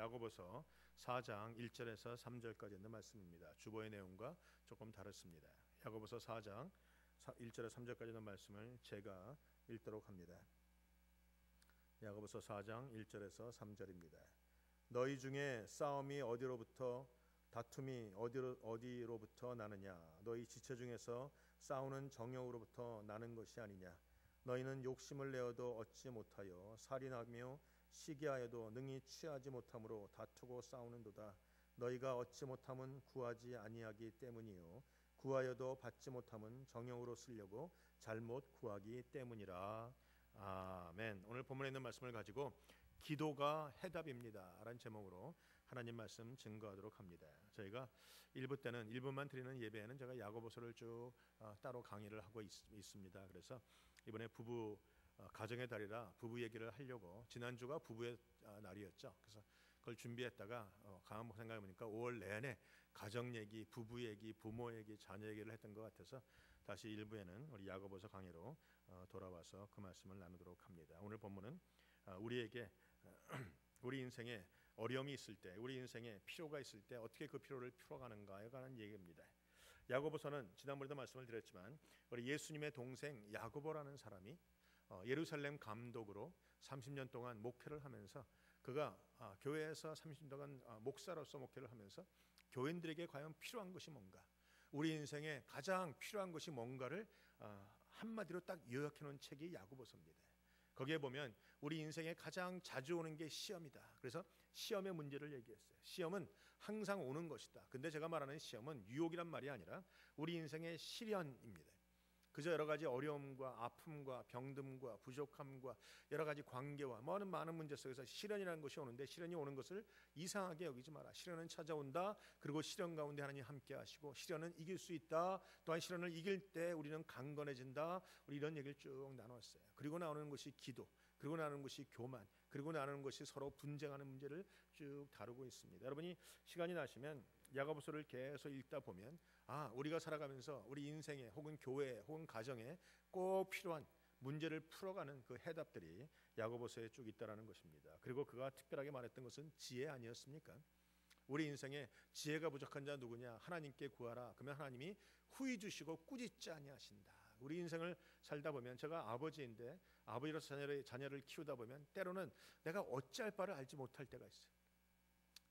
야고보서 4장 1절에서 3절까지 있는 말씀입니다. 주보의 내용과 조금 다릅니다. 야고보서 4장 1절에서 3절까지 있는 말씀을 제가 읽도록 합니다. 야고보서 4장 1절에서 3절입니다. 너희 중에 싸움이 어디로부터 다툼이 어디로부터 나느냐? 너희 지체 중에서 싸우는 정욕으로부터 나는 것이 아니냐? 너희는 욕심을 내어도 얻지 못하여 살인하며 시기하여도 능히 취하지 못함으로 다투고 싸우는도다. 너희가 얻지 못함은 구하지 아니하기 때문이요 구하여도 받지 못함은 정욕으로 쓰려고 잘못 구하기 때문이라. 아멘. 오늘 본문에 있는 말씀을 가지고 기도가 해답입니다 라는 제목으로 하나님 말씀 증거하도록 합니다. 저희가 1부 때는 1부만 드리는 예배에는 제가 야고보서를 쭉 따로 강의를 하고 있습니다. 그래서 이번에 부부 가정의 달이라 부부 얘기를 하려고, 지난주가 부부의 날이었죠. 그래서 그걸 준비했다가 가만 생각해보니까 5월 내내 가정 얘기, 부부 얘기, 부모 얘기, 자녀 얘기를 했던 것 같아서 다시 1부에는 우리 야고보서 강의로 돌아와서 그 말씀을 나누도록 합니다. 오늘 본문은 우리에게 우리 인생에 어려움이 있을 때, 우리 인생에 필요가 있을 때 어떻게 그 필요를 풀어가는가에 관한 얘기입니다. 야고보서는 지난번에도 말씀을 드렸지만 우리 예수님의 동생 야고보라는 사람이 예루살렘 감독으로 30년 동안 목회를 하면서, 그가 교회에서 30년 동안 목사로서 목회를 하면서 교인들에게 과연 필요한 것이 뭔가, 우리 인생에 가장 필요한 것이 뭔가를 한마디로 딱 요약해 놓은 책이 야고보서입니다. 거기에 보면 우리 인생에 가장 자주 오는 게 시험이다. 그래서 시험의 문제를 얘기했어요. 시험은 항상 오는 것이다. 근데 제가 말하는 시험은 유혹이란 말이 아니라 우리 인생의 시련입니다. 그저 여러 가지 어려움과 아픔과 병듦과 부족함과 여러 가지 관계와 많은 문제 속에서 시련이라는 것이 오는데, 시련이 오는 것을 이상하게 여기지 마라. 시련은 찾아온다. 그리고 시련 가운데 하나님 함께 하시고 시련은 이길 수 있다. 또한 시련을 이길 때 우리는 강건해진다. 우리 이런 얘기를 쭉 나눴어요. 그리고 나오는 것이 기도, 그리고 나오는 것이 교만, 그리고 나오는 것이 서로 분쟁하는 문제를 쭉 다루고 있습니다. 여러분이 시간이 나시면 야고보서를 계속 읽다 보면 우리가 살아가면서 우리 인생에 혹은 교회에 혹은 가정에 꼭 필요한 문제를 풀어가는 그 해답들이 야고보서에 쭉 있다라는 것입니다. 그리고 그가 특별하게 말했던 것은 지혜 아니었습니까? 우리 인생에 지혜가 부족한 자 누구냐? 하나님께 구하라. 그러면 하나님이 후히 주시고 꾸짖지 아니하신다. 우리 인생을 살다 보면, 제가 아버지인데 아버지로서 자녀를 키우다 보면 때로는 내가 어찌할 바를 알지 못할 때가 있어요.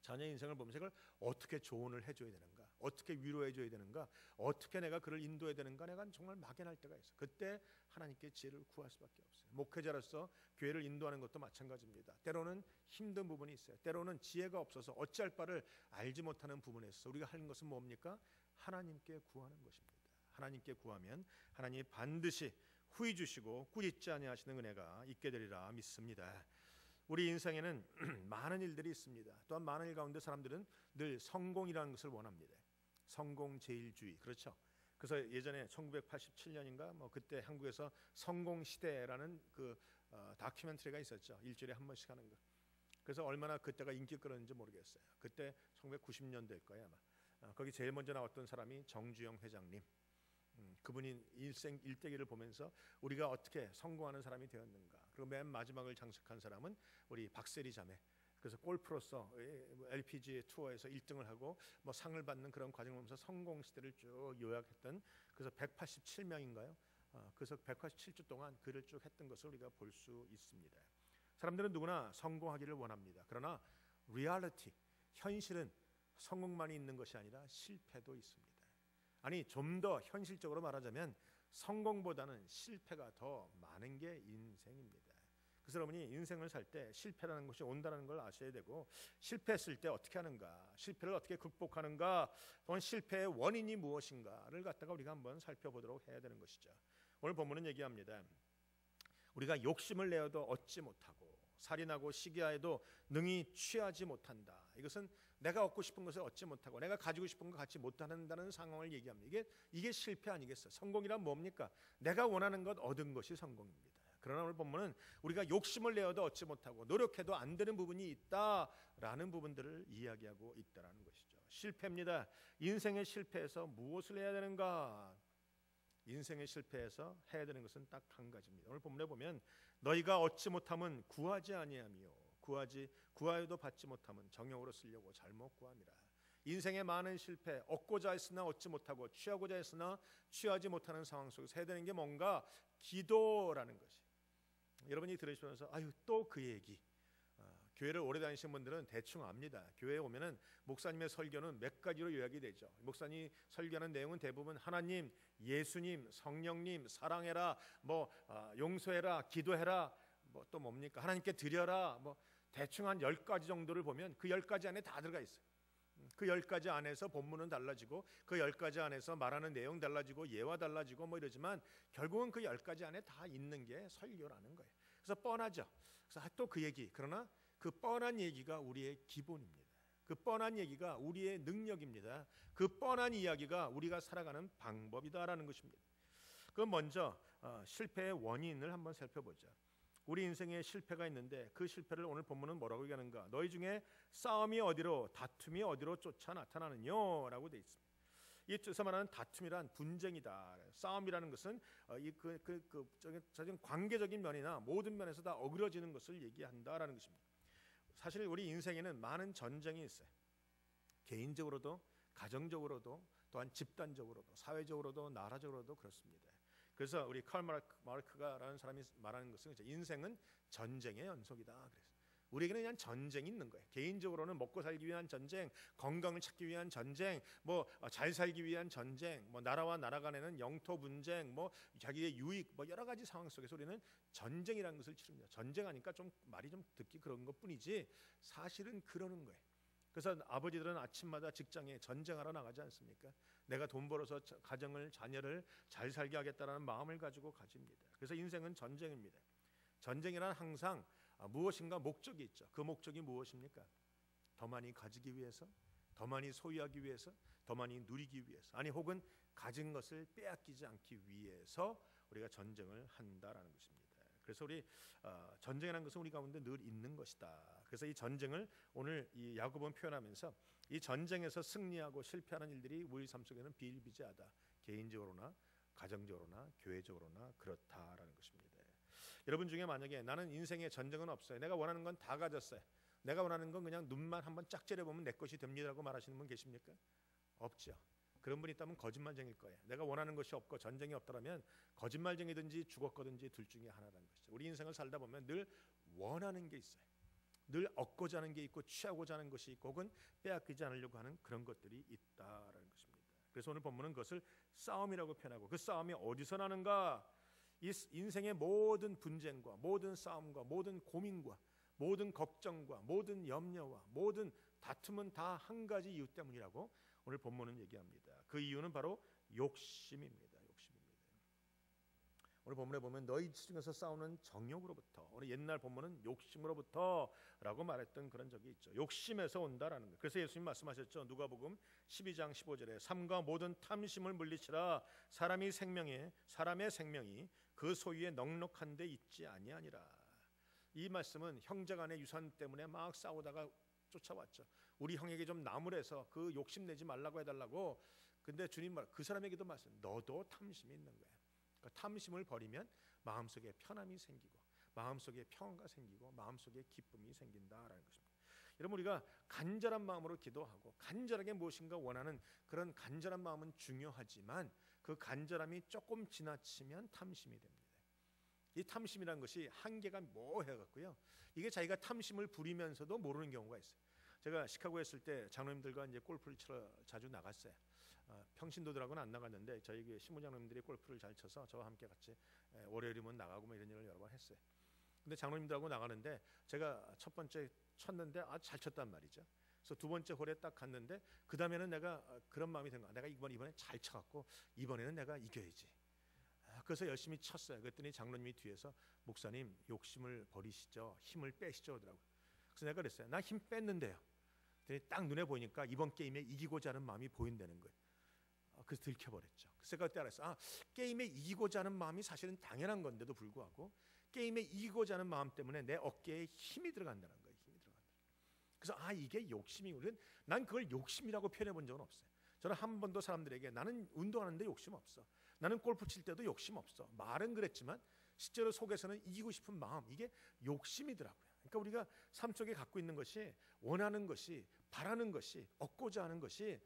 자녀의 인생을 보면서 이걸 어떻게 조언을 해줘야 되는가, 어떻게 위로해줘야 되는가, 어떻게 내가 그를 인도해야 되는가, 내가 정말 막연할 때가 있어요. 그때 하나님께 지혜를 구할 수밖에 없어요. 목회자로서 교회를 인도하는 것도 마찬가지입니다. 때로는 힘든 부분이 있어요. 때로는 지혜가 없어서 어찌할 바를 알지 못하는 부분에 있어서 우리가 하는 것은 뭡니까? 하나님께 구하는 것입니다. 하나님께 구하면 하나님이 반드시 후히 주시고 꾸짖지 아니하시는 은혜가 있게 되리라 믿습니다. 우리 인생에는 많은 일들이 있습니다. 또한 많은 일 가운데 사람들은 늘 성공이라는 것을 원합니다. 성공제일주의, 그렇죠? 그래서 예전에 1987년인가 그때 한국에서 성공시대라는 그 다큐멘터리가 있었죠. 일주일에 한 번씩 하는 거. 그래서 얼마나 그때가 인기 끌었는지 모르겠어요. 그때 1990년대일 거예요 아마. 거기 제일 먼저 나왔던 사람이 정주영 회장님. 그분이 일대기를 보면서 우리가 어떻게 성공하는 사람이 되었는가. 그리고 맨 마지막을 장식한 사람은 우리 박세리 자매. 그래서 골프로서 LPG 투어에서 1등을 하고 상을 받는 그런 과정을 보면서 성공 시대를 쭉 요약했던, 그래서 187명인가요? 그래서 187주 동안 글을 쭉 했던 것을 우리가 볼 수 있습니다. 사람들은 누구나 성공하기를 원합니다. 그러나 리얼리티, 현실은 성공만이 있는 것이 아니라 실패도 있습니다. 아니, 좀 더 현실적으로 말하자면 성공보다는 실패가 더 많은 게 인생입니다. 그래서 여러분이 인생을 살 때 실패라는 것이 온다는 걸 아셔야 되고, 실패했을 때 어떻게 하는가, 실패를 어떻게 극복하는가, 또한 실패의 원인이 무엇인가를 갖다가 우리가 한번 살펴보도록 해야 되는 것이죠. 오늘 본문은 얘기합니다. 우리가 욕심을 내어도 얻지 못하고 살인하고 시기하여도 능히 취하지 못한다. 이것은 내가 얻고 싶은 것을 얻지 못하고 내가 가지고 싶은 것 갖지 못한다는 상황을 얘기합니다. 이게 실패 아니겠어요? 성공이란 뭡니까? 내가 원하는 것 얻은 것이 성공입니다. 그러나 오늘 본문은 우리가 욕심을 내어도 얻지 못하고 노력해도 안 되는 부분이 있다라는 부분들을 이야기하고 있다는 것이죠. 실패입니다. 인생의 실패에서 무엇을 해야 되는가? 인생의 실패에서 해야 되는 것은 딱 한 가지입니다. 오늘 본문에 보면 너희가 얻지 못함은 구하지 아니하며 구하여도 받지 못함은 정욕으로 쓰려고 잘못 구함이라. 인생의 많은 실패, 얻고자 했으나 얻지 못하고 취하고자 했으나 취하지 못하는 상황 속에서 해야 되는 게 뭔가? 기도라는 것이. 여러분이 들으시면서 아유 또 그 얘기. 교회를 오래 다니신 분들은 대충 압니다. 교회에 오면은 목사님의 설교는 몇 가지로 요약이 되죠. 목사님이 설교하는 내용은 대부분 하나님, 예수님, 성령님, 사랑해라, 용서해라, 기도해라, 또 뭡니까? 하나님께 드려라. 대충 한 10가지 정도를 보면 그 10가지 안에 다 들어가 있어요. 그 10가지 안에서 본문은 달라지고 그 10가지 안에서 말하는 내용 달라지고 예화 달라지고 이러지만 결국은 그 10가지 안에 다 있는 게 설교라는 거예요. 그래서 뻔하죠. 그래서 또 그 얘기. 그러나 그 뻔한 얘기가 우리의 기본입니다. 그 뻔한 얘기가 우리의 능력입니다. 그 뻔한 이야기가 우리가 살아가는 방법이다라는 것입니다. 그럼 먼저 실패의 원인을 한번 살펴보자. 우리 인생에 실패가 있는데 그 실패를 오늘 본문은 뭐라고 얘기하는가? 너희 중에 싸움이 어디로, 다툼이 어디로 쫓아 나타나느뇨? 라고 돼 있습니다. 이에서 말하는 다툼이란 분쟁이다. 싸움이라는 것은 관계적인 면이나 모든 면에서 다 어그러지는 것을 얘기한다라는 것입니다. 사실 우리 인생에는 많은 전쟁이 있어요. 개인적으로도, 가정적으로도, 또한 집단적으로도, 사회적으로도, 나라적으로도 그렇습니다. 그래서 우리 칼 마르크가라는 사람이 말하는 것은 인생은 전쟁의 연속이다. 그래서 우리에게는 그냥 전쟁이 있는 거예요. 개인적으로는 먹고 살기 위한 전쟁, 건강을 찾기 위한 전쟁, 잘 살기 위한 전쟁, 나라와 나라 간에는 영토 분쟁, 자기의 유익, 여러 가지 상황 속에서 우리는 전쟁이라는 것을 치릅니다. 전쟁하니까 좀 말이 좀 듣기 그런 것뿐이지 사실은 그러는 거예요. 그래서 아버지들은 아침마다 직장에 전쟁하러 나가지 않습니까? 내가 돈 벌어서 가정을, 자녀를 잘 살게 하겠다라는 마음을 가지고 가집니다. 그래서 인생은 전쟁입니다. 전쟁이란 항상 무엇인가 목적이 있죠. 그 목적이 무엇입니까? 더 많이 가지기 위해서, 더 많이 소유하기 위해서, 더 많이 누리기 위해서, 아니 혹은 가진 것을 빼앗기지 않기 위해서 우리가 전쟁을 한다라는 것입니다. 그래서 우리 전쟁이라는 것은 우리 가운데 늘 있는 것이다. 그래서 이 전쟁을 오늘 이 야고보는 표현하면서 이 전쟁에서 승리하고 실패하는 일들이 우리 삶 속에는 비일비재하다. 개인적으로나 가정적으로나 교회적으로나 그렇다라는 것입니다. 여러분 중에 만약에 나는 인생에 전쟁은 없어요. 내가 원하는 건 다 가졌어요. 내가 원하는 건 그냥 눈만 한번 짝 째려보면 내 것이 됩니다라고 말하시는 분 계십니까? 없죠. 그런 분이 있다면 거짓말쟁일 거예요. 내가 원하는 것이 없고 전쟁이 없다면 거짓말쟁이든지 죽었거든지 둘 중에 하나라는 것이죠. 우리 인생을 살다 보면 늘 원하는 게 있어요. 늘 얻고자 하는 게 있고 취하고자 하는 것이 있고 혹은 빼앗기지 않으려고 하는 그런 것들이 있다라는 것입니다. 그래서 오늘 본문은 그것을 싸움이라고 표현하고 그 싸움이 어디서 나는가? 이 인생의 모든 분쟁과 모든 싸움과 모든 고민과 모든 걱정과 모든 염려와 모든 다툼은 다 한 가지 이유 때문이라고 오늘 본문은 얘기합니다. 그 이유는 바로 욕심입니다. 오늘 본문에 보면 너희 중에서 싸우는 정욕으로부터, 오늘 옛날 본문은 욕심으로부터라고 말했던 그런 적이 있죠. 욕심에서 온다라는 거예요. 그래서 예수님 말씀하셨죠. 누가복음 12장 15절에 삼가 모든 탐심을 물리치라. 사람의 생명이 그 소유에 넉넉한 데 있지 아니하니라. 이 말씀은 형제간의 유산 때문에 막 싸우다가 쫓아왔죠. 우리 형에게 좀 나무래서 그 욕심 내지 말라고 해달라고. 근데 주님 그 사람에게도 말씀, 너도 탐심이 있는 거야. 그러니까 탐심을 버리면 마음속에 편함이 생기고 마음속에 평안가 생기고 마음속에 기쁨이 생긴다라는 것입니다. 여러분 우리가 간절한 마음으로 기도하고 간절하게 무엇인가 원하는 그런 간절한 마음은 중요하지만 그 간절함이 조금 지나치면 탐심이 됩니다. 이 탐심이라는 것이 한계가 모호해갖고요. 이게 자기가 탐심을 부리면서도 모르는 경우가 있어요. 제가 시카고에 있을 때 장로님들과 이제 골프를 치러 자주 나갔어요. 평신도들하고는 안 나갔는데 저희 교회 신부장님들이 골프를 잘 쳐서 저와 함께 같이 월요일이면 나가고 이런 일을 여러 번 했어요. 근데 장로님들하고 나가는데 제가 첫 번째 쳤는데 아주 잘 쳤단 말이죠. 그래서 두 번째 홀에 딱 갔는데 그 다음에는 내가 그런 마음이 든 거야. 내가 이번에 잘 쳐갖고 이번에는 내가 이겨야지. 그래서 열심히 쳤어요. 그랬더니 장로님이 뒤에서 목사님 욕심을 버리시죠. 힘을 빼시죠. 그러더라고요. 그래서 내가 그랬어요. 나 힘 뺐는데요. 딱 눈에 보니까 이번 게임에 이기고자 하는 마음이 보인다는 거예요. 그래서 들켜버렸죠. 그래서 그때 알았어요. 게임에 이기고자 하는 마음이 사실은 당연한 건데도 불구하고 게임에 이기고자 하는 마음 때문에 내 어깨에 힘이 들어간다는 거예요. 그래서 이게 욕심이거든. 난 그걸 욕심이라고 표현해 본 적은 없어요. 저는 한 번도 사람들에게 나는 운동하는데 욕심 없어. 나는 골프 칠 때도 욕심 없어. 말은 그랬지만 실제로 속에서는 이기고 싶은 마음, 이게 욕심이더라고요. 그러니까 우리가 삶 속에 갖고 있는 것이, 원하는 것이, 바라는 것이, 얻고자 하는 것이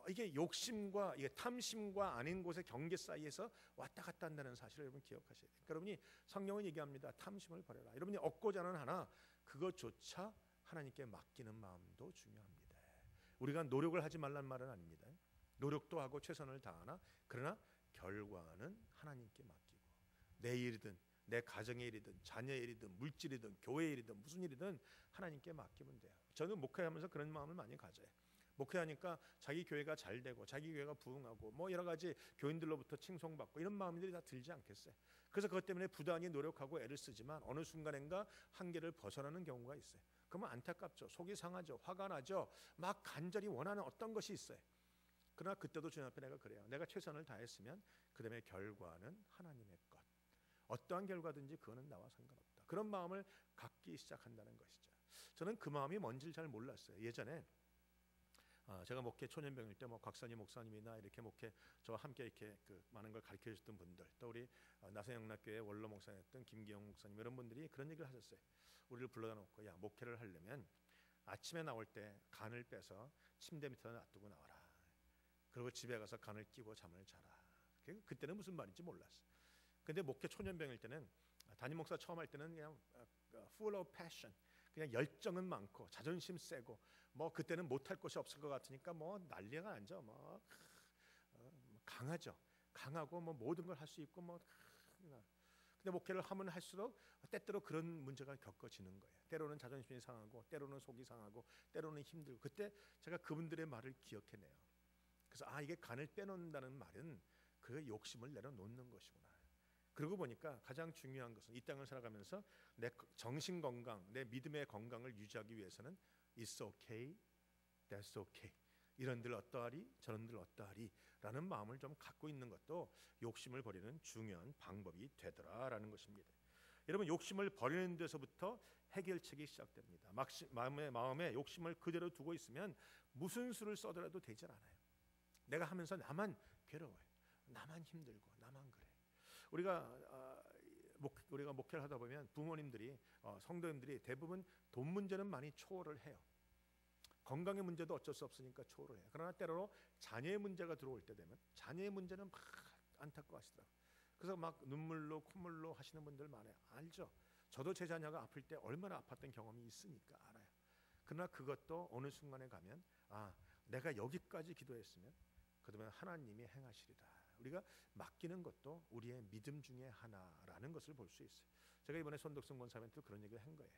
이게 욕심과 이게 탐심과 아닌 곳의 경계 사이에서 왔다 갔다 한다는 사실을 여러분 기억하셔야 돼요. 그러니까 여러분이 성경은 얘기합니다. 탐심을 버려라. 여러분이 얻고자 하는 하나, 그것조차 하나님께 맡기는 마음도 중요합니다. 우리가 노력을 하지 말란 말은 아닙니다. 노력도 하고 최선을 다하나, 그러나 결과는 하나님께 맡기고, 내 일이든 내 가정의 일이든 자녀의 일이든 물질이든 교회의 일이든 무슨 일이든 하나님께 맡기면 돼요. 저는 목회하면서 그런 마음을 많이 가져요. 목회하니까 자기 교회가 잘 되고 자기 교회가 부흥하고 뭐 여러 가지 교인들로부터 칭송받고 이런 마음들이 다 들지 않겠어요. 그래서 그것 때문에 부단히 노력하고 애를 쓰지만 어느 순간인가 한계를 벗어나는 경우가 있어요. 그러면 안타깝죠. 속이 상하죠. 화가 나죠. 막 간절히 원하는 어떤 것이 있어요. 그러나 그때도 주님 앞에 내가 그래요. 내가 최선을 다했으면 그 다음에 결과는 하나님의 것. 어떠한 결과든지 그거는 나와 상관없다. 그런 마음을 갖기 시작한다는 것이죠. 저는 그 마음이 뭔지를 잘 몰랐어요. 예전에 제가 목회 초년병일 때 뭐 곽선희 목사님이나 이렇게 목회 저와 함께 이렇게 그 많은 걸 가르쳐 주셨던 분들, 또 우리 나사영락교회 원로 목사였던 김기영 목사님, 이런 분들이 그런 얘기를 하셨어요. 우리를 불러다 놓고, 야, 목회를 하려면 아침에 나올 때 간을 빼서 침대 밑에 놔두고 나와라. 그리고 집에 가서 간을 끼고 잠을 자라. 그때는 무슨 말인지 몰랐어요. 근데 목회 초년병일 때는, 담임 목사 처음 할 때는 그냥 full of passion, 그냥 열정은 많고 자존심 세고 뭐 그때는 못할 것이 없을 것 같으니까 뭐 난리가 나죠. 뭐 강하죠. 강하고 뭐 모든 걸 할 수 있고 뭐. 근데 목회를 하면 할수록 때때로 그런 문제가 겪어지는 거예요. 때로는 자존심이 상하고, 때로는 속이 상하고, 때로는 힘들고. 그때 제가 그분들의 말을 기억해내요. 그래서 이게 간을 빼놓는다는 말은 그 욕심을 내려놓는 것이구나. 그러고 보니까 가장 중요한 것은 이 땅을 살아가면서 내 정신 건강, 내 믿음의 건강을 유지하기 위해서는 It's okay, that's okay. 이런들 어떠하리, 저런들 어떠하리 라는 마음을 좀 갖고 있는 것도 욕심을 버리는 중요한 방법이 되더라라는 것입니다. 여러분, 욕심을 버리는 데서부터 해결책이 시작됩니다. 마음에 욕심을 그대로 두고 있으면 무슨 수를 써더라도 되질 않아요. 내가 하면서 나만 괴로워요. 나만 힘들고 나만 그래. 우리가 목회를 하다 보면 부모님들이, 성도님들이 대부분 돈 문제는 많이 초월을 해요. 건강의 문제도 어쩔 수 없으니까 초월을 해요. 그러나 때로 자녀의 문제가 들어올 때 되면 자녀의 문제는 막 안타까워하시더라고요. 그래서 막 눈물로 콧물로 하시는 분들 많아요. 알죠? 저도 제 자녀가 아플 때 얼마나 아팠던 경험이 있으니까 알아요. 그러나 그것도 어느 순간에 가면 내가 여기까지 기도했으면 그러면 하나님이 행하시리라. 우리가 맡기는 것도 우리의 믿음 중에 하나라는 것을 볼 수 있어요. 제가 이번에 손덕순 권사님한테 그런 얘기를 한 거예요.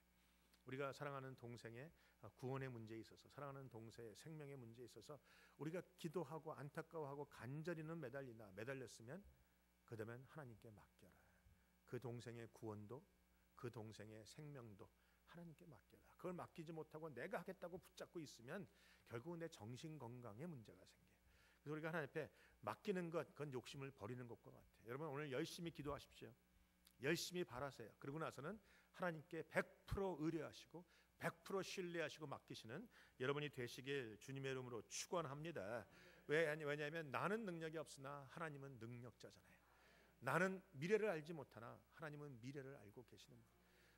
우리가 사랑하는 동생의 구원의 문제에 있어서, 사랑하는 동생의 생명의 문제에 있어서 우리가 기도하고 안타까워하고 간절히는 매달렸으면 그다음엔 하나님께 맡겨라. 그 동생의 구원도 그 동생의 생명도 하나님께 맡겨라. 그걸 맡기지 못하고 내가 하겠다고 붙잡고 있으면 결국은 내 정신 건강에 문제가 생겨요. 그래서 우리가 하나님 앞에 맡기는 것, 그건 욕심을 버리는 것과 같아요. 여러분, 오늘 열심히 기도하십시오. 열심히 바라세요. 그러고 나서는 하나님께 100% 의뢰하시고 100% 신뢰하시고 맡기시는 여러분이 되시길 주님의 이름으로 축원합니다. 왜냐하면 나는 능력이 없으나 하나님은 능력자잖아요. 나는 미래를 알지 못하나 하나님은 미래를 알고 계시는 분.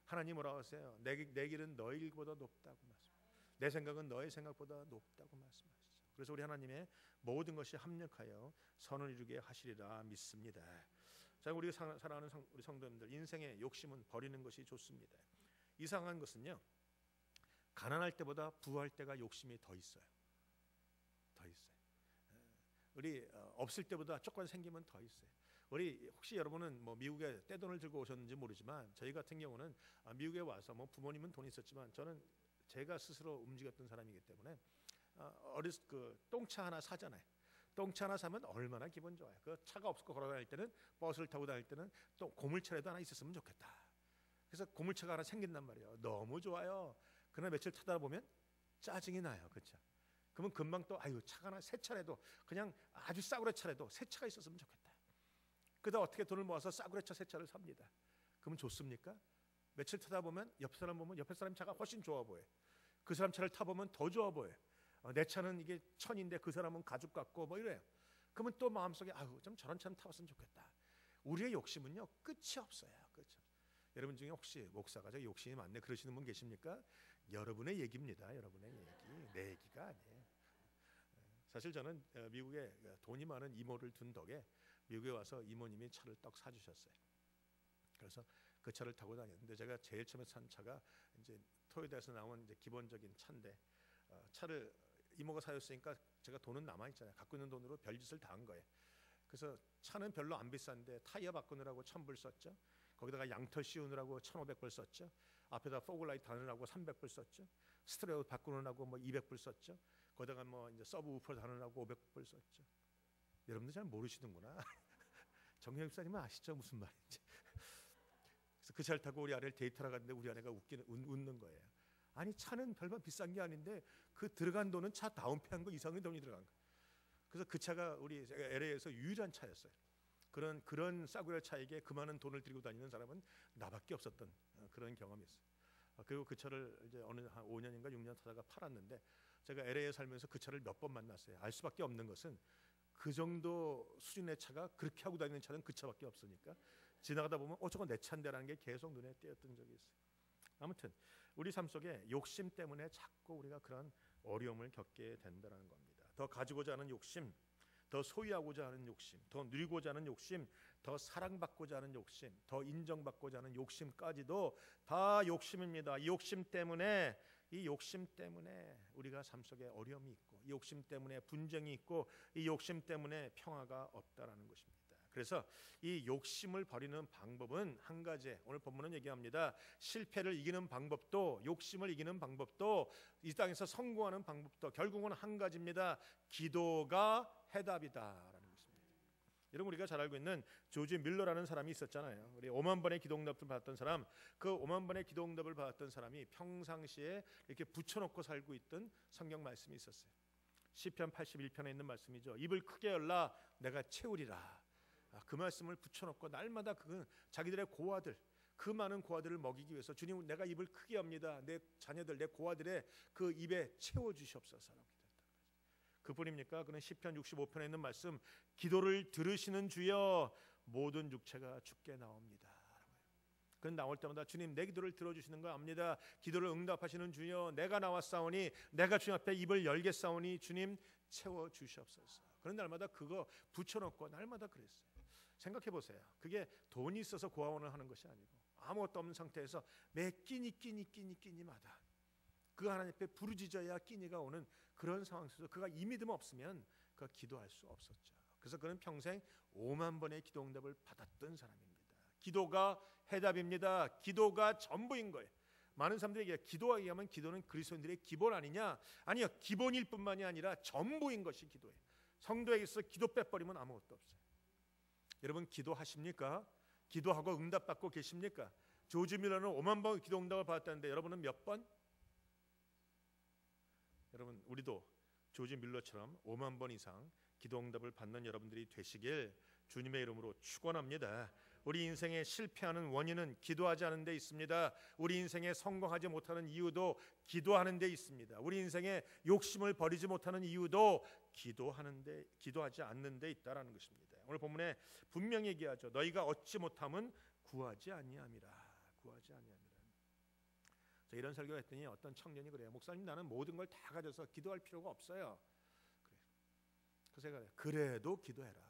하나님 뭐라고 하세요? 내 길은 너의 길보다 높다고 말씀하시죠. 내 생각은 너의 생각보다 높다고 말씀하시죠. 그래서 우리 하나님의 모든 것이 합력하여 선을 이루게 하시리라 믿습니다. 자, 우리가 사랑하는 우리 성도님들, 인생의 욕심은 버리는 것이 좋습니다. 이상한 것은요, 가난할 때보다 부할 때가 욕심이 더 있어요. 더 있어요. 우리 없을 때보다 조금 생기면 더 있어요. 우리 혹시 여러분은 뭐 미국에 떼돈을 들고 오셨는지 모르지만 저희 같은 경우는 미국에 와서 뭐 부모님은 돈이 있었지만 저는 제가 스스로 움직였던 사람이기 때문에 어렸을 그 똥차 하나 사잖아요. 똥차 하나 사면 얼마나 기분 좋아요. 그 차가 없고 걸어 다닐 때는, 버스를 타고 다닐 때는 또 고물차라도 하나 있었으면 좋겠다. 그래서 고물차가 하나 생긴단 말이에요. 너무 좋아요. 그러나 며칠 타다 보면 짜증이 나요. 그렇죠? 그러면 금방 또 차가 하나, 새 차라도, 그냥 아주 싸구려 차라도 새 차가 있었으면 좋겠다. 그러다 어떻게 돈을 모아서 싸구려 차 새 차를 삽니다. 그러면 좋습니까? 며칠 타다 보면 옆 사람 보면 옆에 사람 차가 훨씬 좋아 보여요. 그 사람 차를 타보면 더 좋아 보여요. 내 차는 이게 1000인데 그 사람은 가죽 같고 뭐 이래요. 그러면 또 마음속에 좀 저런 차는 타봤으면 좋겠다. 우리의 욕심은요 끝이 없어요. 그렇죠? 여러분 중에 혹시 목사가 저 욕심이 많네 그러시는 분 계십니까? 여러분의 얘기입니다. 여러분의 얘기, 내 얘기가 아니에요. 사실 저는 미국에 돈이 많은 이모를 둔 덕에 미국에 와서 이모님이 차를 떡 사주셨어요. 그래서 그 차를 타고 다녔는데 제가 제일 처음에 산 차가 이제 토요타에서 나온 이제 기본적인 차인데 차를 이모가 사줬으니까 제가 돈은 남아 있잖아요. 갖고 있는 돈으로 별짓을 다 한 거예요. 그래서 차는 별로 안 비싼데 타이어 바꾸느라고 1,000불 썼죠. 거기다가 양털 씌우느라고 1,500불 썼죠. 앞에다 포글라이트 다느라고 300불 썼죠. 스트레오 바꾸느라고 뭐 200불 썼죠. 거기다가 뭐 이제 서브 우퍼 다느라고 500불 썼죠. 여러분들 잘 모르시는구나. 정영 집사님은 아시죠 무슨 말인지. 그래서 그 차를 타고 우리 아내를 데이트하러 갔는데 우리 아내가 웃는 거예요. 아니 차는 별반 비싼 게 아닌데 그 들어간 돈은 차 다운페한 거 이상의 돈이 들어간 거. 그래서 그 차가 우리 LA에서 유일한 차였어요. 그런 싸구려 차에게 그 많은 돈을 들고 다니는 사람은 나밖에 없었던 그런 경험이 있어요. 그리고 그 차를 이제 어느 한 5년인가 6년 타다가 팔았는데 제가 LA에 살면서 그 차를 몇 번 만났어요. 알 수밖에 없는 것은 그 정도 수준의 차가 그렇게 하고 다니는 차는 그 차밖에 없으니까 지나가다 보면 저건 내 차인데라는 게 계속 눈에 띄었던 적이 있어요. 아무튼 우리 삶 속에 욕심 때문에 자꾸 우리가 그런 어려움을 겪게 된다는 겁니다. 더 가지고자 하는 욕심, 더 소유하고자 하는 욕심, 더 누리고자 하는 욕심, 더 사랑받고자 하는 욕심, 더 인정받고자 하는 욕심까지도 다 욕심입니다. 이 욕심 때문에 우리가 삶 속에 어려움이 있고 이 욕심 때문에 분쟁이 있고 이 욕심 때문에 평화가 없다라는 것입니다. 그래서 이 욕심을 버리는 방법은 한 가지. 오늘 본문은 얘기합니다. 실패를 이기는 방법도 욕심을 이기는 방법도 이 땅에서 성공하는 방법도 결국은 한 가지입니다. 기도가 해답이다라는 것입니다. 여러분 우리가 잘 알고 있는 조지 밀러라는 사람이 있었잖아요. 우리 5만 번의 기도응답을 받았던 사람. 그 5만 번의 기도응답을 받았던 사람이 평상시에 이렇게 붙여놓고 살고 있던 성경 말씀이 있었어요. 시편 81편에 있는 말씀이죠. 입을 크게 열라 내가 채우리라. 그 말씀을 붙여놓고 날마다 그 자기들의 고아들 그 많은 고아들을 먹이기 위해서 주님 내가 입을 크게 엽니다. 내 자녀들 내 고아들의 그 입에 채워주시옵소서라고 기도했다는 거죠. 그뿐입니까? 그는 시편 65편에 있는 말씀 기도를 들으시는 주여 모든 육체가 주께 나옵니다. 그는 나올 때마다 주님 내 기도를 들어주시는 거 압니다. 기도를 응답하시는 주여 내가 나왔사오니 내가 주님 앞에 입을 열겠사오니 주님 채워주시옵소서. 그런 날마다 그거 붙여놓고 날마다 그랬어요. 생각해 보세요. 그게 돈이 있어서 고아원을 하는 것이 아니고 아무것도 없는 상태에서 매 끼니마다 그 하나님 앞에 부르짖어야 끼니가 오는 그런 상황 속에서 그가 이 믿음 없으면 그가 기도할 수 없었죠. 그래서 그는 평생 5만 번의 기도 응답을 받았던 사람입니다. 기도가 해답입니다. 기도가 전부인 거예요. 많은 사람들이 기도하게 하면 기도는 그리스도인들의 기본 아니냐? 아니요. 기본일 뿐만이 아니라 전부인 것이 기도예요. 성도에게서 기도 빼버리면 아무것도 없어요. 여러분 기도하십니까? 기도하고 응답받고 계십니까? 조지 밀러는 5만 번 기도 응답을 받았다는데 여러분은 몇 번? 여러분 우리도 조지 밀러처럼 5만 번 이상 기도 응답을 받는 여러분들이 되시길 주님의 이름으로 축원합니다. 우리 인생에 실패하는 원인은 기도하지 않은 데 있습니다. 우리 인생에 성공하지 못하는 이유도 기도하는 데 있습니다. 우리 인생에 욕심을 버리지 못하는 이유도 기도하지 않는 데 있다라는 것입니다. 오늘 본문에 분명히 얘기하죠. 너희가 얻지 못함은 구하지 아니함이라. 자, 이런 설교를 했더니 어떤 청년이 그래요. 목사님 나는 모든 걸 다 가져서 기도할 필요가 없어요. 그래서 제가 그래도 기도해라.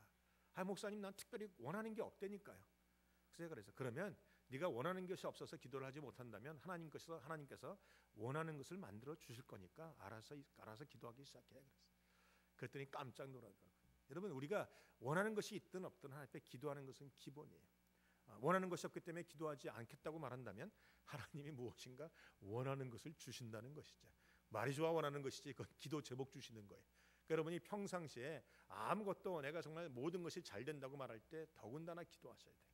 목사님 난 특별히 원하는 게 없다니까요. 그래서 그러면 네가 원하는 것이 없어서 기도를 하지 못한다면 하나님께서 원하는 것을 만들어 주실 거니까 알아서 기도하기 시작해. 그랬더니 깜짝 놀라더라고요. 여러분 우리가 원하는 것이 있든 없든 하나님 앞에 기도하는 것은 기본이에요. 원하는 것이 없기 때문에 기도하지 않겠다고 말한다면 하나님이 무엇인가 원하는 것을 주신다는 것이죠. 말이 좋아 원하는 것이지 그건 기도 제목 주시는 거예요. 그러니까 여러분이 평상시에 아무것도 내가 정말 모든 것이 잘 된다고 말할 때 더군다나 기도하셔야 돼요.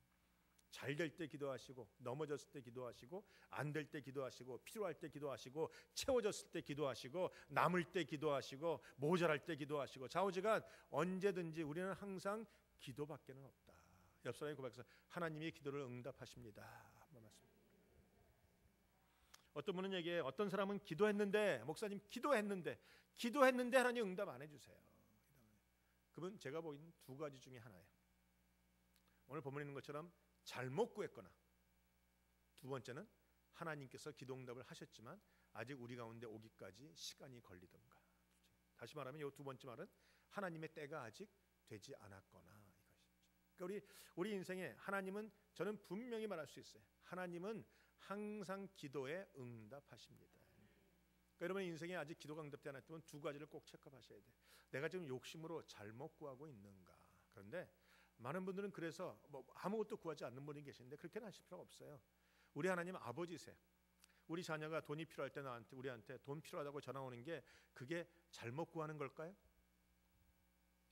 잘 될 때 기도하시고 넘어졌을 때 기도하시고 안 될 때 기도하시고 필요할 때 기도하시고 채워졌을 때 기도하시고 남을 때 기도하시고 모자랄 때 기도하시고 좌우지간 언제든지 우리는 항상 기도밖에는 없다. 옆 사람이 고백해서 하나님이 기도를 응답하십니다. 어떤 분은 얘기해요. 어떤 사람은 기도했는데 목사님 기도했는데 하나님 응답 안 해주세요. 그분 제가 보기엔 두 가지 중에 하나예요. 오늘 본문에 있는 것처럼 잘못 구했거나 두 번째는 하나님께서 기도 응답을 하셨지만 아직 우리 가운데 오기까지 시간이 걸리던가. 다시 말하면 이 두 번째 말은 하나님의 때가 아직 되지 않았거나 이것이죠. 그러니까 우리 인생에 하나님은, 저는 분명히 말할 수 있어요. 하나님은 항상 기도에 응답하십니다. 그러니까 여러분 인생에 아직 기도가 응답되지 않았다면 두 가지를 꼭 체크하셔야 돼요. 내가 지금 욕심으로 잘못 구하고 있는가. 그런데 많은 분들은 그래서 뭐 아무것도 구하지 않는 분이 계신데 그렇게는 하실 필요가 없어요. 우리 하나님 아버지세요. 우리 자녀가 돈이 필요할 때 우리한테 돈 필요하다고 전화 오는 게 그게 잘못 구하는 걸까요?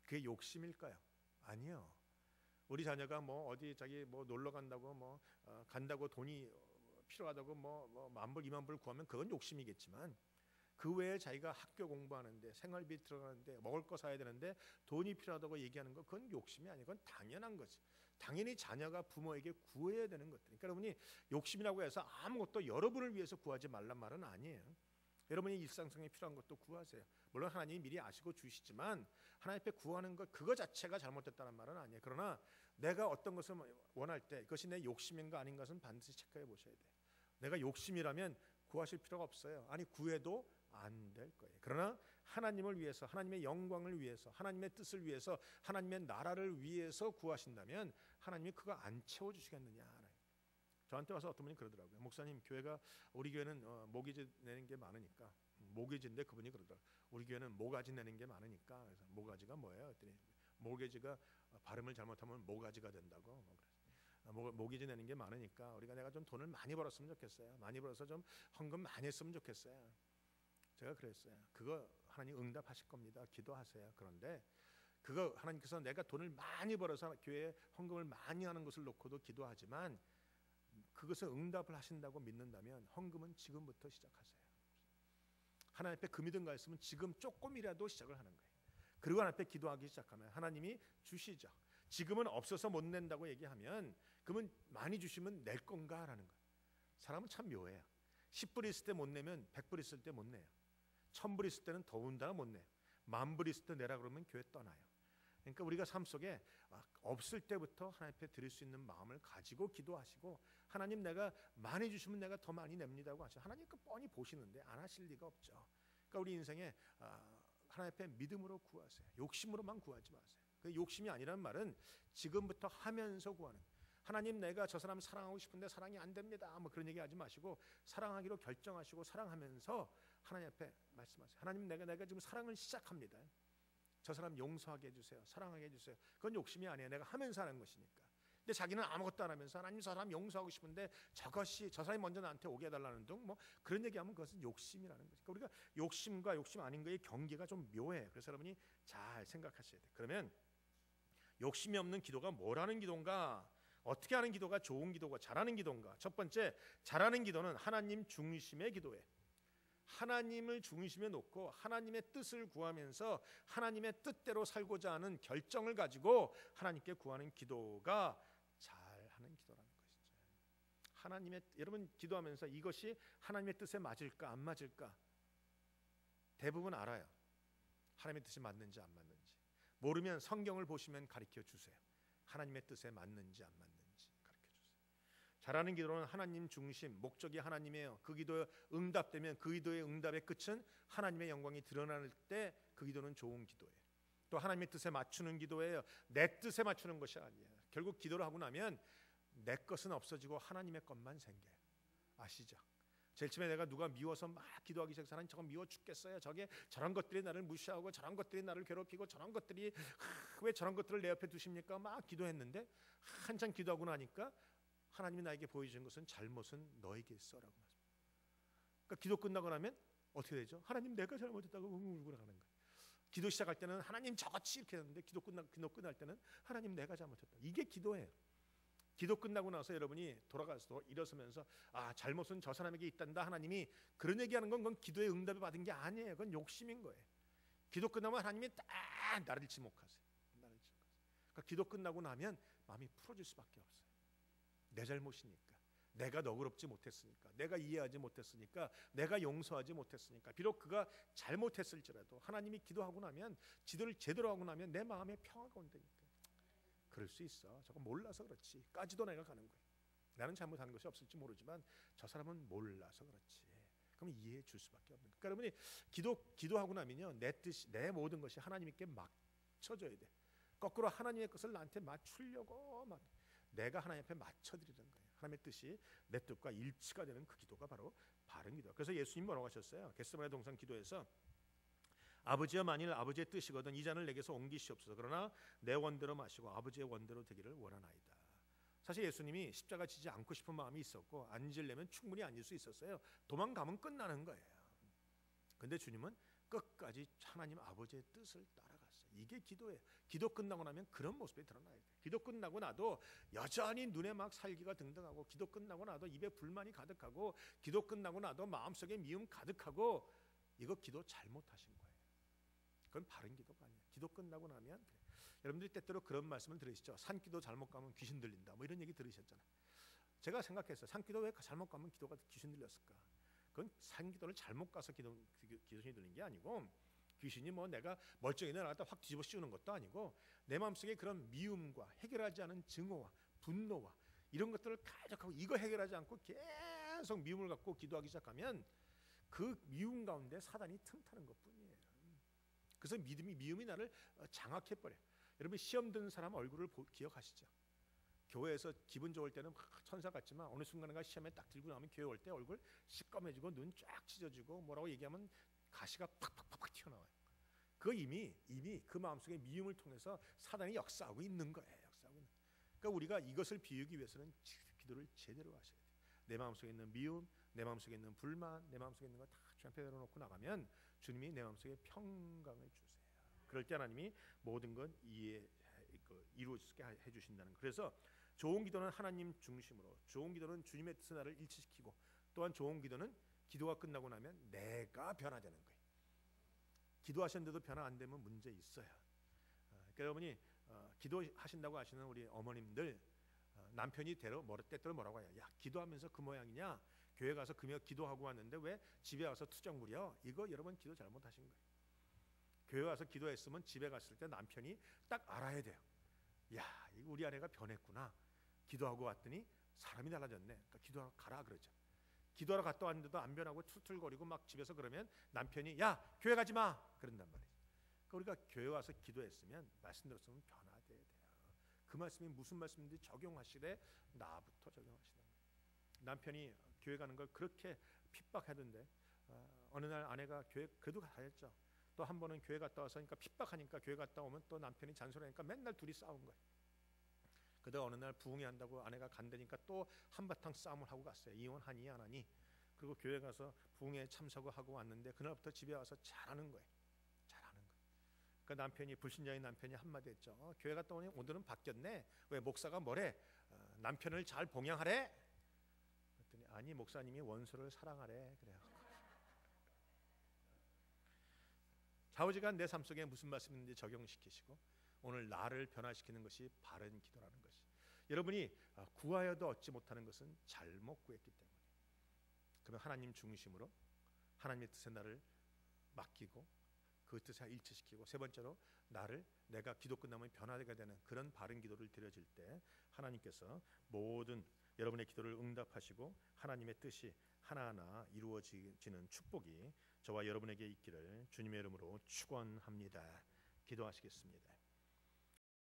그게 욕심일까요? 아니요. 우리 자녀가 뭐 어디 자기 뭐 놀러 간다고 간다고 돈이 필요하다고 뭐 10,000불 20,000불 구하면 그건 욕심이겠지만, 그 외에 자기가 학교 공부하는데 생활비 들어가는데 먹을 거 사야 되는데 돈이 필요하다고 얘기하는 거, 그건 욕심이 아니고 그건 당연한 거지. 당연히 자녀가 부모에게 구해야 되는 것들. 그러니까 여러분이 욕심이라고 해서 아무것도 여러분을 위해서 구하지 말란 말은 아니에요. 여러분이 일상생활에 필요한 것도 구하세요. 물론 하나님이 미리 아시고 주시지만 하나님 앞에 구하는 것 그거 자체가 잘못됐다는 말은 아니에요. 그러나 내가 어떤 것을 원할 때 그것이 내 욕심인가 아닌 것은 반드시 체크해 보셔야 돼요. 내가 욕심이라면 구하실 필요가 없어요. 아니 구해도 안 될 거예요. 그러나 하나님을 위해서, 하나님의 영광을 위해서, 하나님의 뜻을 위해서, 하나님의 나라를 위해서 구하신다면 하나님이 그거 안 채워주시겠느냐. 저한테 와서 어떤 분이 그러더라고요. 목사님, 교회가 우리 교회는 모기지 내는 게 많으니까, 모기지인데 그분이 그러더라고요. 우리 교회는 모가지 내는 게 많으니까. 그래서 모가지가 뭐예요? 그랬더니 모가지가 발음을 잘못하면 모가지가 된다고. 모기지 내는 게 많으니까 내가 좀 돈을 많이 벌었으면 좋겠어요. 많이 벌어서 좀 헌금 많이 했으면 좋겠어요. 제가 그랬어요. 그거 하나님 응답하실 겁니다. 기도하세요. 그런데 그거 하나님께서 내가 돈을 많이 벌어서 교회에 헌금을 많이 하는 것을 놓고도 기도하지만 그것을 응답을 하신다고 믿는다면 헌금은 지금부터 시작하세요. 하나님 앞에 그 믿음가 있으면 지금 조금이라도 시작을 하는 거예요. 그리고 하나님 앞에 기도하기 시작하면 하나님이 주시죠. 지금은 없어서 못 낸다고 얘기하면 그러면 많이 주시면 낼 건가라는 거예요. 사람은 참 묘해요. 10불 있을 때 못 내면 100불 있을 때 못 내요. 1000불 있을 때는 더군다나 못 내요. 10,000불 있을 때 내라 그러면 교회 떠나요. 그러니까 우리가 삶 속에 없을 때부터 하나님 앞에 드릴 수 있는 마음을 가지고 기도하시고, 하나님 내가 많이 주시면 내가 더 많이 냅니다고 하시죠. 하나님 그 뻔히 보시는데 안 하실 리가 없죠. 그러니까 우리 인생에 하나님 앞에 믿음으로 구하세요. 욕심으로만 구하지 마세요. 그 욕심이 아니란 말은 지금부터 하면서 구하는. 하나님 내가 저 사람 사랑하고 싶은데 사랑이 안 됩니다. 뭐 그런 얘기 하지 마시고 사랑하기로 결정하시고 사랑하면서 하나님 앞에 말씀하세요. 하나님 내가 지금 사랑을 시작합니다. 저 사람 용서하게 해주세요. 사랑하게 해주세요. 그건 욕심이 아니에요. 내가 하면서 하는 것이니까. 근데 자기는 아무것도 안 하면서 하나님 저 사람 용서하고 싶은데 저것이 저 사람이 먼저 나한테 오게 해달라는 등 뭐 그런 얘기하면 그것은 욕심이라는 거죠. 그러니까 우리가 욕심과 욕심 아닌 거의 경계가 좀 묘해요. 그래서 여러분이 잘 생각하셔야 돼요. 그러면 욕심이 없는 기도가 뭐라는 기도인가? 어떻게 하는 기도가 좋은 기도가 잘하는 기도인가? 첫 번째, 잘하는 기도는 하나님 중심의 기도예요. 하나님을 중심에 놓고 하나님의 뜻을 구하면서 하나님의 뜻대로 살고자 하는 결정을 가지고 하나님께 구하는 기도가 잘하는 기도라는 것이죠. 하나님의, 여러분 기도하면서 이것이 하나님의 뜻에 맞을까 안 맞을까 대부분 알아요. 하나님의 뜻이 맞는지 안 맞는지. 모르면 성경을 보시면 가르쳐 주세요. 하나님의 뜻에 맞는지 안 맞는지 가르쳐 주세요. 잘하는 기도는 하나님 중심, 목적이 하나님이에요. 그 기도에 응답되면 그 기도의 응답의 끝은 하나님의 영광이 드러날 때 그 기도는 좋은 기도예요. 또 하나님의 뜻에 맞추는 기도예요. 내 뜻에 맞추는 것이 아니에요. 결국 기도를 하고 나면 내 것은 없어지고 하나님의 것만 생겨요. 아시죠? 제일 처음에 내가 누가 미워서 막 기도하기 시작해서 하나님 저거 미워 죽겠어요. 저런 것들이 나를 무시하고 저런 것들이 나를 괴롭히고 저런 것들이 왜 저런 것들을 내 옆에 두십니까? 막 기도했는데 한참 기도하고 나니까 하나님이 나에게 보여주는 것은 잘못은 너에게 있어라고 말씀합니다. 그러니까 기도 끝나고 나면 어떻게 되죠? 하나님 내가 잘못했다고 울고 나가는 거예요. 기도 시작할 때는 하나님 저같이 이렇게 했는데 기도 끝날 때는 하나님 내가 잘못했다. 이게 기도예요. 기도 끝나고 나서 여러분이 돌아가서 일어서면서 잘못은 저 사람에게 있단다 하나님이 그런 얘기하는 건 그건 기도의 응답을 받은 게 아니에요. 그건 욕심인 거예요. 기도 끝나면 하나님이 딱 나를 지목하세요. 그러니까 기도 끝나고 나면 마음이 풀어질 수밖에 없어요. 내 잘못이니까, 내가 너그럽지 못했으니까, 내가 이해하지 못했으니까, 내가 용서하지 못했으니까, 비록 그가 잘못했을지라도 하나님이 기도하고 나면 기도를 제대로 하고 나면 내 마음에 평화가 온다니까. 그럴 수 있어. 저거 몰라서 그렇지. 까지도 내가 가는 거예요. 나는 잘못한 것이 없을지 모르지만 저 사람은 몰라서 그렇지. 그럼 이해해 줄 수밖에 없는 거예요. 그러니까 여러분이 기도하고 나면요, 내 뜻이, 내 모든 것이 하나님께 맞춰져야 돼. 거꾸로 하나님의 것을 나한테 맞추려고 막 내가 하나님 앞에 맞춰드리는 거예요. 하나님의 뜻이 내 뜻과 일치가 되는 그 기도가 바로 바른 기도. 그래서 예수님 뭐라고 하셨어요? 겟세마네 동산 기도에서 아버지여, 만일 아버지의 뜻이거든 이 잔을 내게서 옮기시옵소서. 그러나 내 원대로 마시고 아버지의 원대로 되기를 원하나이다. 사실 예수님이 십자가 지지 않고 싶은 마음이 있었고 앉으려면 충분히 앉을 수 있었어요. 도망가면 끝나는 거예요. 근데 주님은 끝까지 하나님 아버지의 뜻을 따라갔어요. 이게 기도예요. 기도 끝나고 나면 그런 모습이 드러나야 돼요. 기도 끝나고 나도 여전히 눈에 막 살기가 등등하고, 기도 끝나고 나도 입에 불만이 가득하고, 기도 끝나고 나도 마음속에 미움 가득하고, 이거 기도 잘못하신 거예요. 그건 바른 기도가 아니에요. 기도 끝나고 나면 그래. 여러분들이 때때로 그런 말씀을 들으시죠. 산기도 잘못 가면 귀신 들린다, 뭐 이런 얘기 들으셨잖아요. 제가 생각했어요. 산기도 왜 잘못 가면 기도가 귀신 들렸을까? 그건 산기도를 잘못 가서 귀신이 들린 게 아니고, 귀신이 뭐 내가 멀쩡히 나갔다 확 뒤집어 씌우는 것도 아니고, 내 마음속에 그런 미움과 해결하지 않은 증오와 분노와 이런 것들을 가득하고, 이거 해결하지 않고 계속 미움을 갖고 기도하기 시작하면 그 미움 가운데 사단이 틈타는 것뿐이에요. 그래서 미움이 나를 장악해버려. 여러분 시험 든 사람 얼굴을 기억하시죠? 교회에서 기분 좋을 때는 천사 같지만 어느 순간인가 시험에 딱 들고 나면 교회 올 때 얼굴 시꺼매지고 눈 쫙 찢어지고 뭐라고 얘기하면 가시가 팍팍팍 튀어나와요. 그 이미 그 마음속에 미움을 통해서 사단이 역사하고 있는 거예요. 역사하고 있는. 그러니까 우리가 이것을 비우기 위해서는 기도를 제대로 하셔야 돼요. 내 마음속에 있는 미움, 내 마음속에 있는 불만, 내 마음속에 있는 거 다 주님 앞에 내려놓고 나가면 주님이 내 마음속에 평강을 주세요. 그럴 때 하나님이 모든 건 이루어지게 해주신다는 거예요. 그래서 좋은 기도는 하나님 중심으로, 좋은 기도는 주님의 뜻의 나를 일치시키고, 또한 좋은 기도는 기도가 끝나고 나면 내가 변화되는 거예요. 기도하셨는데도 변화 안 되면 문제 있어요. 그러니까 여러분이 기도하신다고 하시는 우리 어머님들, 남편이 때때로 뭐라고 해요? 야, 기도하면서 그 모양이냐? 교회 가서 기도하고 왔는데 왜 집에 와서 투정 부려? 이거 여러분 기도 잘못하신 거예요. 교회 와서 기도했으면 집에 갔을 때 남편이 딱 알아야 돼요. 야, 이거 우리 아내가 변했구나. 기도하고 왔더니 사람이 달라졌네. 그러니까 기도하러 가라 그러죠. 기도하러 갔다 왔는데도 안 변하고 툴툴거리고 막 집에서 그러면 남편이 야, 교회 가지 마 그런단 말이에요. 그러니까 우리가 교회 와서 기도했으면, 말씀 들었으면 변화돼야 돼요. 그 말씀이 무슨 말씀인지 적용하시되 나부터 적용하시는 거예요. 남편이 교회 가는 걸 그렇게 핍박하던데 어느 날 아내가 교회 그래도 가야죠. 또 한 번은 교회 갔다 와서 그러니까 핍박하니까 교회 갔다 오면 또 남편이 잔소리하니까 맨날 둘이 싸운 거예요. 그러다 어느 날 부흥회 한다고 아내가 간다니까 또 한바탕 싸움을 하고 갔어요. 이혼하니 안 하니. 그리고 교회 가서 부흥회에 참석을 하고 왔는데 그날부터 집에 와서 잘하는 거예요. 잘하는 거예요. 그러니까 남편이, 불신자인 남편이 한마디 했죠. 교회 갔다 오니 오늘은 바뀌었네. 왜 목사가 뭐래? 남편을 잘 봉양하래? 그랬더니 아니, 목사님이 원수를 사랑하래 그래요. 좌우지간 내 삶 속에 무슨 말씀인지 적용시키시고 오늘 나를 변화시키는 것이 바른 기도라는 것이. 여러분이 구하여도 얻지 못하는 것은 잘못 구했기 때문에. 그러면 하나님 중심으로 하나님의 뜻에 나를 맡기고 그 뜻에 일치시키고, 세 번째로 내가 기도 끝나면 변화가 되는 그런 바른 기도를 드려질 때 하나님께서 모든 여러분의 기도를 응답하시고 하나님의 뜻이 하나하나 이루어지는 축복이 저와 여러분에게 있기를 주님의 이름으로 축원합니다. 기도하시겠습니다.